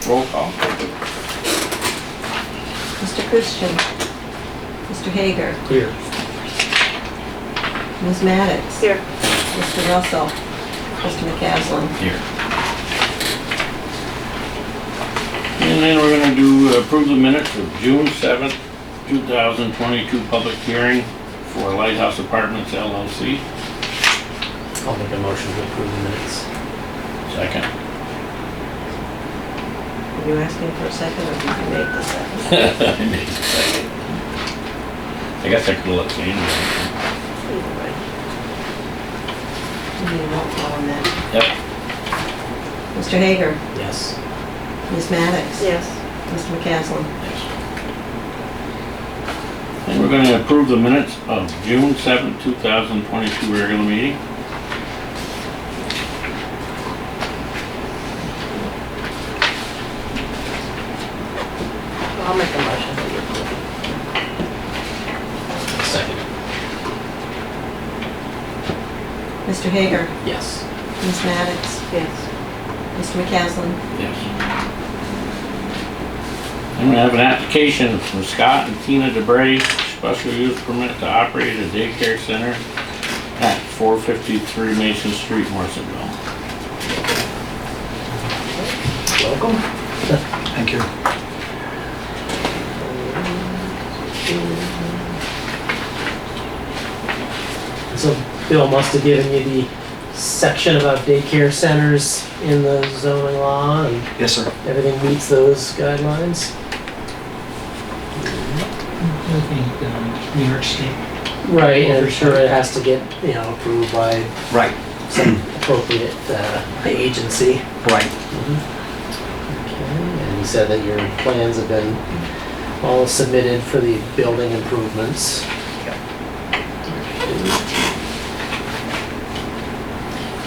Roll call. Mr. Christian. Mr. Hager. Here. Ms. Maddox. Here. Mr. Russell. Mr. McCaslin. Here. And then we're gonna do approve the minutes of June 7th, 2022 public hearing for Lighthouse Apartments LLC. I'll make a motion to approve the minutes. Second. Are you asking for a second or did you make the second? I made the second. I guess I could let Sandy know. Either way. You need a roll call on that. Yep. Mr. Hager. Yes. Ms. Maddox. Yes. Mr. McCaslin. Yes. And we're gonna approve the minutes of June 7th, 2022 regular meeting. I'll make a motion. Second. Mr. Hager. Yes. Ms. Maddox. Yes. Mr. McCaslin. Yes. And we have an application from Scott and Tina DeBrey, special use permit to operate a daycare center at 453 Mason Street, Morrisonville. Welcome. Thank you. So Bill must have given you the section about daycare centers in the zoning law and Yes, sir. everything meets those guidelines? New York State. Right, and I'm sure it has to get, approved by Right, some appropriate agency. right. Okay, and you said that your plans have been all submitted for the building improvements.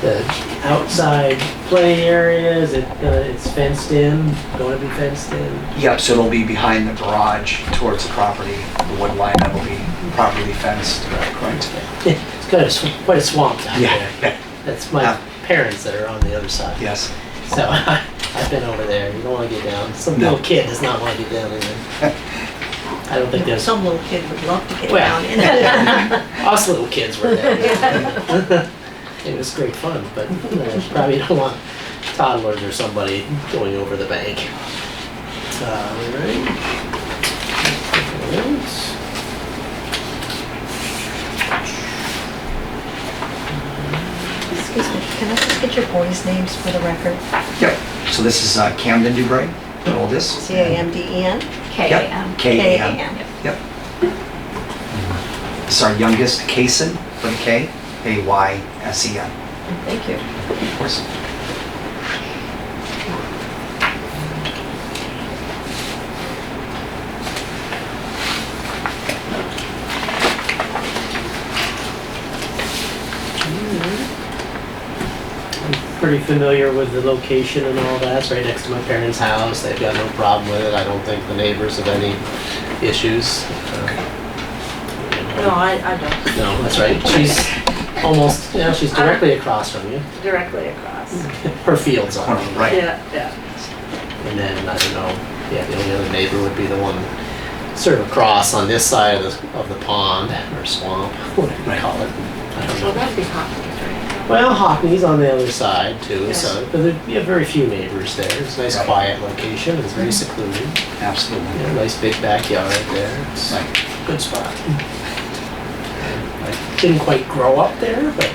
The outside play area, is it, it's fenced in, going to be fenced in? Yep, so it'll be behind the garage towards the property, the wood line that will be properly fenced, correct? It's quite a swamp down Yeah, there. yeah, That's my Yeah. parents that are on the other side. yes. So I've been over there, you don't want to get down. Some No. little kid does not want to get down in there. I don't think there's, Some little kid would love to get Well. down in it. us little kids were there. It was great fun, but probably don't want toddlers or somebody going over the bank. Alright. Excuse me, can I just get your boys' names for the record? Yep, so this is Camden Dubray, the oldest. C-A-M-D-E-N? Yep, K-A-M. Yep. This is our youngest, Kaysen, with a K, A-Y-S-E-N. Thank you. Of course. Pretty familiar with the location and all that. It's right next to my parents' house. They've got no problem with it. I don't think the neighbors have any issues. No, I don't. No, that's right. She's almost, she's directly across from you. Directly across. Her field's on. Right. Yeah, yeah. And then, I don't know, the only other neighbor would be the one sort of across on this side of the pond or swamp, whatever you call it. I don't So know. that'd be Hopkins, right? Well, Hockney's on the other side too, Yeah. so, but you have very few neighbors there. It's a nice Right. quiet location. It's very secluded. Absolutely. Nice big backyard there. It's a good spot. I didn't quite grow up there, but,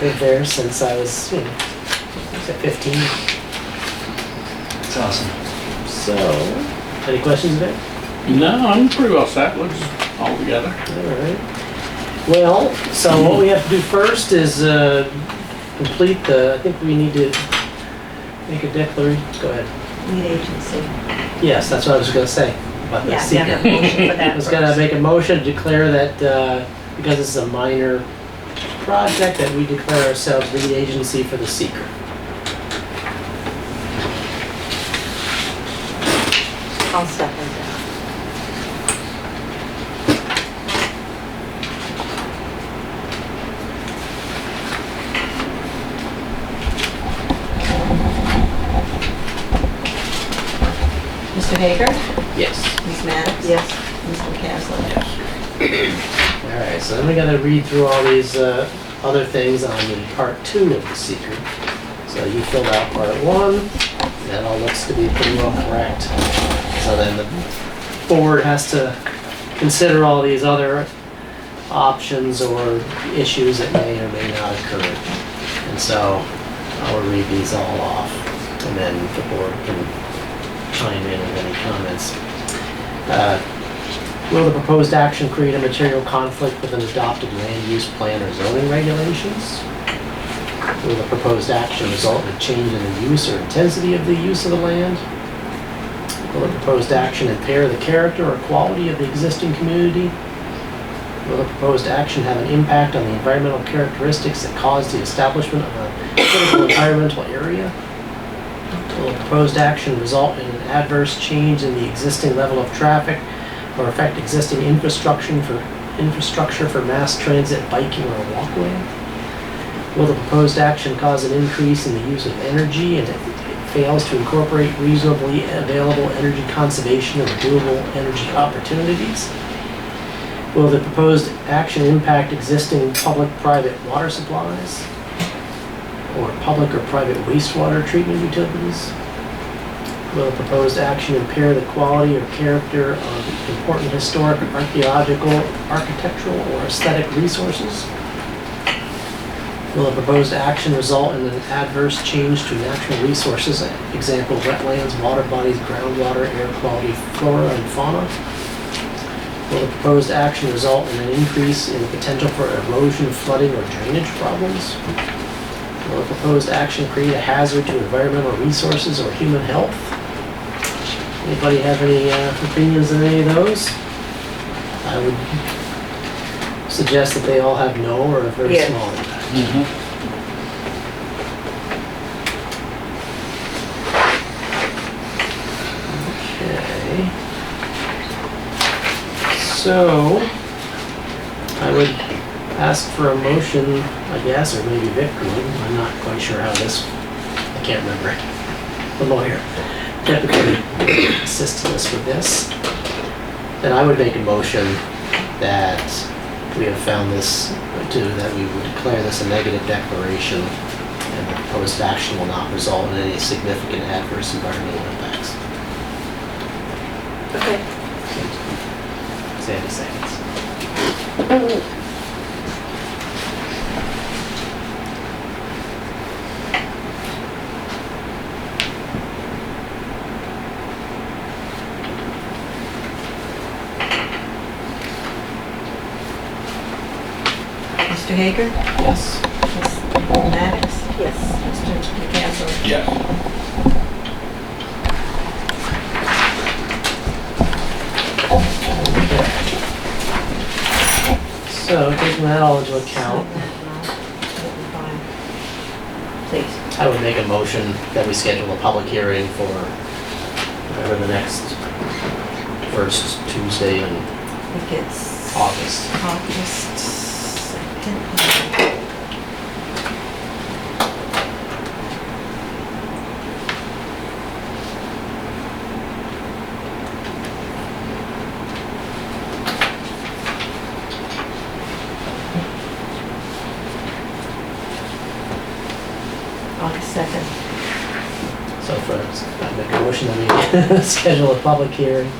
lived there since I was, I was at 15. It's awesome. So, any questions there? No, I'm pretty well set. Looks all together. All right. Well, so what we have to do first is complete I think we need to make a declaration. Go ahead. Lead agency. Yes, that's what I was going to say about the Yeah, seeker. yeah, motion for that I was going to first. make a motion to declare that because this is a minor project, that we declare ourselves lead agency for the seeker. I'll second that. Mr. Hager? Yes. Ms. Maddox? Yes. Mr. Kessler? All right, so then we gotta read through all these other things on the part 2 of the secret. So you filled out part 1, and that all looks to be pretty well correct. So then the board has to consider all these other options or issues that may or may not occur. And so I'll read these all off, and then the board can chime in with any comments. Will the proposed action create a material conflict with an adopted land use plan or zoning regulations? Will the proposed action result in a change in the use or intensity of the use of the land? Will the proposed action impair the character or quality of the existing community? Will the proposed action have an impact on the environmental characteristics that cause the establishment of a critical environmental area? Will the proposed action result in an adverse change in the existing level of traffic or affect existing infrastructure for mass transit, biking, or walkway? Will the proposed action cause an increase in the use of energy and it fails to incorporate reasonably available energy conservation and renewable energy opportunities? Will the proposed action impact existing public-private water supplies or public or private wastewater treatment utilities? Will the proposed action impair the quality or character of important historic, archaeological, architectural, or aesthetic resources? Will the proposed action result in an adverse change to natural resources, example, wetlands, water bodies, groundwater, air quality, flora, and fauna? Will the proposed action result in an increase in the potential for erosion, flooding, or drainage problems? Will the proposed action create a hazard to environmental resources or human health? Anybody have any opinions on any of those? I would suggest that they all have no or a very Yes. small impact. Okay. So, I would ask for a motion, I guess, or maybe Vic would. I'm not quite sure how this, I can't remember. The lawyer typically assists us with this. Then I would make a motion that we have found this, that we would declare this a negative declaration and the proposed action will not result in any significant adverse environmental impacts. Okay. Sandy seconds. Mr. Hager? Yes. Ms. Maddox? Yes. Mr. Kessler? Yes. So taking that all into account, Please. I would make a motion that we schedule a public hearing for whatever the next first Tuesday in I think it's August. August 2nd. August 2nd. So first, I make a motion that we schedule a public hearing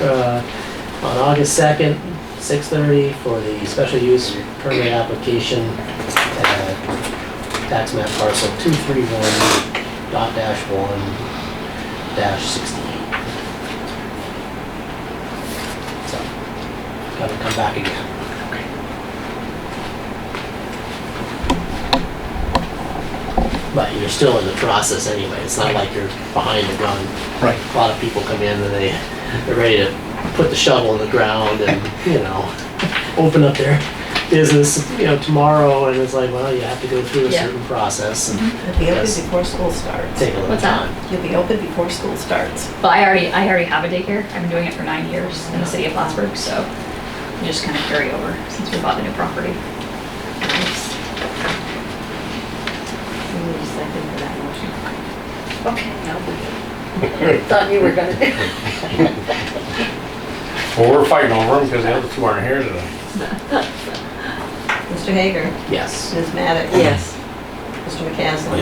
on August 2nd, 6:30 for the special use permit application at tax map parcel 231.1-68. So, gotta come back again. But you're still in the process anyway. It's not like you're behind the gun. Right. A lot of people come in and they're ready to put the shovel in the ground and, open up their business, tomorrow, and it's like, well, you have to go through a Yeah. certain process and It'll be open Yes. before school starts. take a little What's that? time. You'll be open before school starts. But I already have a daycare. I've been doing it for 9 years in the city of Plattsburgh, so we just kind of carry over since we bought the new property. We need a second for that motion. Okay, that'll be good. Thought you were gonna do. Well, we're fighting over them because the other two aren't here today. Mr. Hager, Yes. Ms. Maddox. Yes. Mr. McCaslin.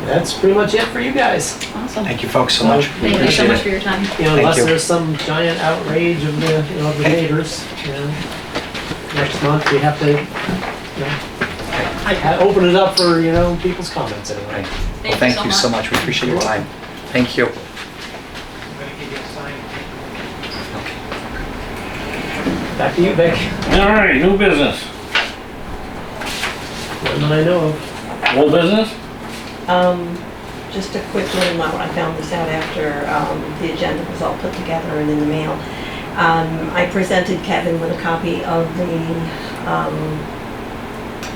That's pretty much it for you guys. Awesome. Thank you folks so much. Thank you so Appreciate much it. for your time. You know, Thank unless you. there's some giant outrage of the, you know, of the neighbors, you know. Next month, we have to, you know, open it up for, you know, people's comments anyway. Right. Well, thank you so much. We appreciate your time. Thank you. I'm gonna give you a sign. Back to you, Vic. All right, new business. None that I know of. Old business? Just a quick little note, I found this out after the agenda was all put together and in the mail. I presented Kevin with a copy of the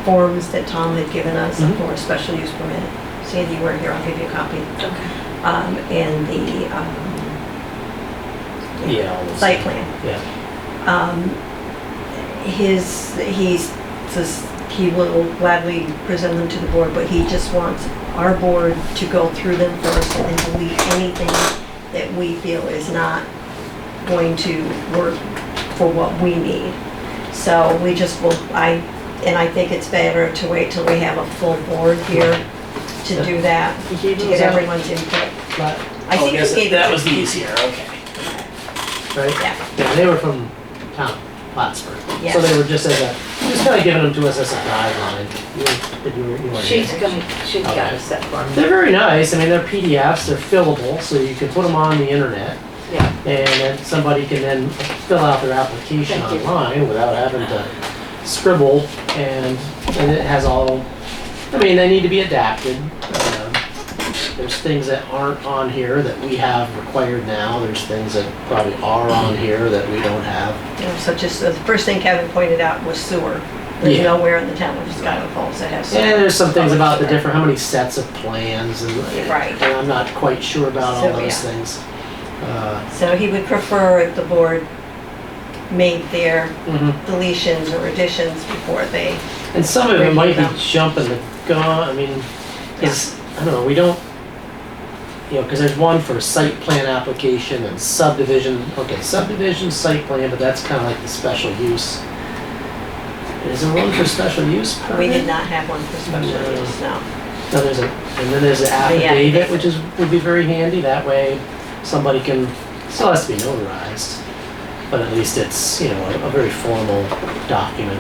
forms that Tom had given us Mhm. for a special use permit. Sandy, you weren't here, I'll give you a copy. Okay. And the Yeah. all those- site plan. Yeah. He says he will gladly present them to the board, but he just wants our board to go through them first and then delete anything that we feel is not going to work for what we need. So we just will, I think it's better to wait till we have a full board here to do that, to get everyone's input. But, I think guess he gave that it was to- easier, okay. Right? Yeah. Yeah, they were from town, Plattsburgh. Yes. So they were just kind of giving them to us as a guideline. You weren't She's here. she's got a set for me. They're very nice. I mean, they're PDFs, they're fillable, so you can put them on the internet. Yeah. And then somebody can then fill out their application Thank you. online without having to scribble. And it has all, I mean, they need to be adapted. There's things that aren't on here that we have required now. There's things that probably are on here that we don't have. You know, so just, the first thing Kevin pointed out was sewer. There's Yeah. nowhere in the town of Schuyler Falls that has sewer. And there's some things Public about the sewer. different, how many sets of plans and Right. and I'm not quite sure about all So, those yeah. things. So he would prefer if the board made their Mhm. deletions or additions before they, And some of it might be Review them. jumping the gun, I mean, it's, I don't know, we don't, you know, because there's one for site plan application and subdivision, okay, subdivision, site plan, but that's kind of like the special use. Is there one for special use permit? we did not have one for special No. use, no. No, there's a, and then there's the affidavit, which is, would be very handy, that way somebody can, still has to be notarized, but at least it's, you know, a very formal document.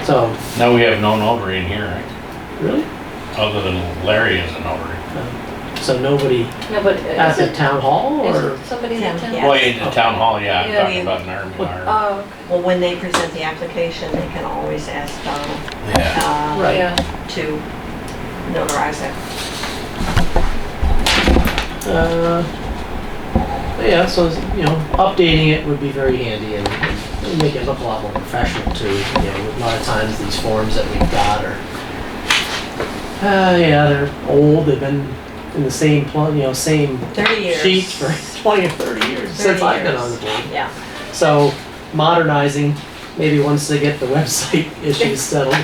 So, No, we have no notary in here, right? really? Other than Larry is a notary. So nobody No, but at is the it, town hall, is or? it somebody in town? Yeah. Well, in the town hall, yeah, I'm Yeah, talking we- about an army wire. Oh, okay. Well, when they present the application, they can always ask Donald Yeah. Right. Yeah. to notarize it. But yeah, so, you know, updating it would be very handy and make it look a lot more professional too. You know, a lot of times these forms that we've got are, yeah, they're old, they've been in the same, same 30 years. sheets for 20 or 30 years, since 30 I've been years. on the board. Yeah. So modernizing, maybe once they get the website issues settled.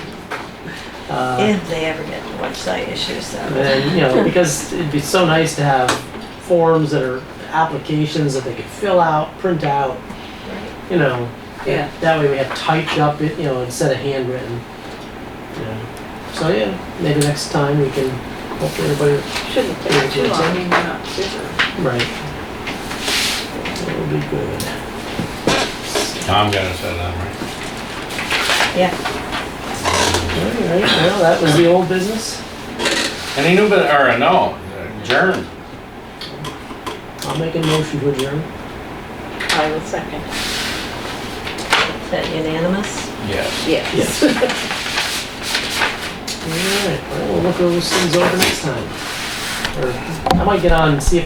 If they ever get the website issues, so. And, you know, because it'd be so nice to have forms that are applications that they could fill out, print out, you know. Yeah. That way we have typed up, you know, instead of handwritten. You know. So yeah, maybe next time we can, hopefully everybody, Shouldn't take too long, I mean, we're not super. right. That'll be good. Tom got us that, right? Yeah. Alright, well, that was the old business. Any new bit, or no, adjourn. I'll make a motion to adjourn. I will second. Is that unanimous? Yes. Yes. Alright, well, we'll look those things over next time. Or I might get on and see if